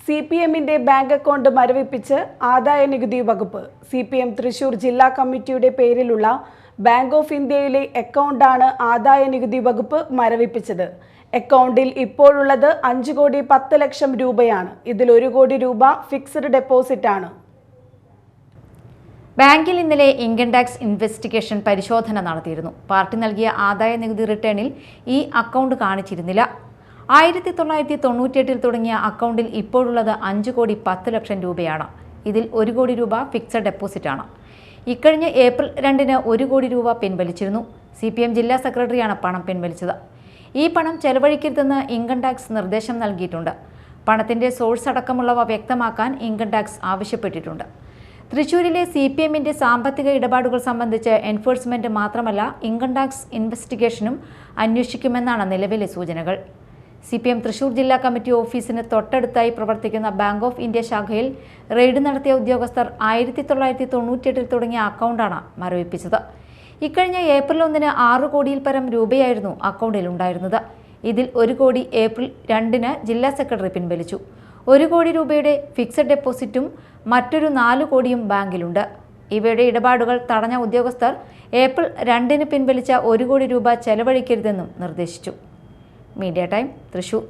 CPMന്റെ bank account മരവിപ്പിച്ച് ആദായനികുതി വകുപ്പ്. CPM Thrissur ജില്ലാ കമ്മിറ്റിയുടെ പേരിലുള്ള ബാങ്ക് ഓഫ് ഇന്ത്യയിലെ അക്കൗണ്ടാണ് ആദായനികുതി വകുപ്പ് മരവിപ്പിച്ചത്. അക്കൗണ്ടിൽ ഇപ്പോഴുള്ളത് 5,10,00,000 രൂപയാണ്. ഇതിൽ 1 കോടി രൂപ ഫിക്സഡ് ഡെപ്പോസിറ്റ് ആണ്. ബാങ്കിൽ ഇന്നലെ ഇൻകം ടാക്സ് ഇൻവെസ്റ്റിഗേഷൻ പരിശോധന നടത്തിയിരുന്നു. പാർട്ടി നൽകിയ ആദായനികുതി റിട്ടേണിൽ ഈ അക്കൗണ്ട് കാണിച്ചിരുന്നില്ല. 1998 തുടങ്ങിയ അക്കൗണ്ടിൽ ഇപ്പോഴുള്ളത് 5,10,00,000 രൂപയാണ്. ഇതിൽ 1 കോടി രൂപ ഫിക്സഡ് ഡെപ്പോസിറ്റാണ്. ഇക്കഴിഞ്ഞ ഏപ്രിൽ 2-ന് 1 കോടി രൂപ പിൻവലിച്ചിരുന്നു. CPM ജില്ലാ സെക്രട്ടറിയാണ് പണം പിൻവലിച്ചത്. ഈ പണം ചെലവഴിക്കരുതെന്ന് ഇൻകം ടാക്സ് നിർദ്ദേശം നൽകിയിട്ടുണ്ട്. പണത്തിന്റെ സോഴ്സ് അടക്കമുള്ളവ വ്യക്തമാക്കാൻ ഇൻകം ടാക്സ് ആവശ്യപ്പെട്ടിട്ടുണ്ട്. തൃശൂരിലെ CPMന്റെ സാമ്പത്തിക ഇടപാടുകൾ സംബന്ധിച്ച് എൻഫോഴ്സ്മെന്റ് മാത്രമല്ല ഇൻകം ടാക്സ് ഇൻവെസ്റ്റിഗേഷനും അന്വേഷിക്കുമെന്നാണ് നിലവിലെ സൂചനകൾ. CPM തൃശൂർ ജില്ലാ കമ്മിറ്റി ഓഫീസിന് തൊട്ടടുത്തായി പ്രവർത്തിക്കുന്ന ബാങ്ക് ഓഫ് ഇന്ത്യ ശാഖയിൽ റെയ്ഡ് നടത്തിയ ഉദ്യോഗസ്ഥർ 1998 തുടങ്ങിയ അക്കൗണ്ടാണ് മരവിപ്പിച്ചത്. ഇക്കഴിഞ്ഞ ഏപ്രിൽ 1-ന് 6 കോടിയിൽ പരം രൂപയായിരുന്നു അക്കൗണ്ടിൽ ഉണ്ടായിരുന്നത്. ഇതിൽ 1 കോടി ഏപ്രിൽ 2-ന് ജില്ലാ സെക്രട്ടറി പിൻവലിച്ചു. 1 കോടി രൂപയുടെ ഫിക്സഡ് ഡെപ്പോസിറ്റും മറ്റൊരു 4 കോടിയും ബാങ്കിലുണ്ട്. ഇവയുടെ ഇടപാടുകൾ തടഞ്ഞ ഉദ്യോഗസ്ഥർ ഏപ്രിൽ 2-ന് പിൻവലിച്ച 1 കോടി രൂപ ചെലവഴിക്കരുതെന്നും നിർദ്ദേശിച്ചു. Media time Thrissur.